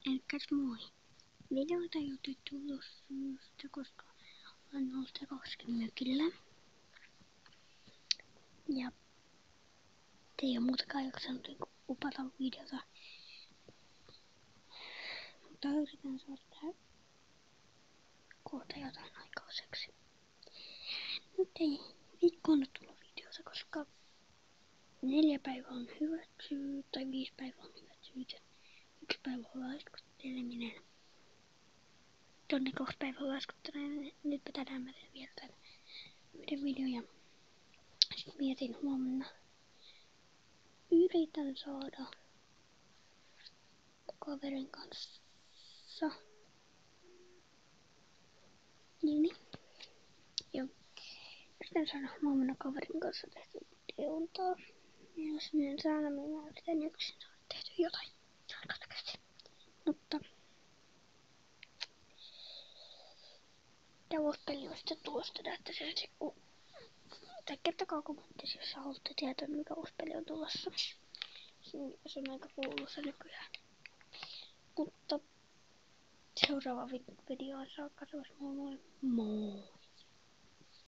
Elikkäs moi. Videoita ei ole tulossa, koska olen ollut ekoskin mökillä. Ja ei ole muutakaan jaksanut upata videota. Mutta yritän saada tähän kohta jotain aikaiseksi. Nyt ei viikkoon tullut videota, koska 4 päivää on hyvät syyt, tai 5 päivää on hyvät syyt. 1 päivä on laskutteleminen. Tonne 2 päivää laskutteleminen. Nyt tänään mä teen vielä tän yhden videon ja sit mietin huomenna. Yritän saada kaverin kanssa. Niin. Joo. Yritän saada huomenna kaverin kanssa tehty videon taas. Ja jos minä en saada, niin mä yritän yksin saada tehty jotain. Tarkoittaisesti. Mutta tämä uusi on sitten tulosta näyttäisi tai kertokaa kommentissa, jos haluatte tietää, mikä uusi peli on tulossa. Se on aika kuuluisa nykyään. Mutta seuraava video on saakka, se olisi moi.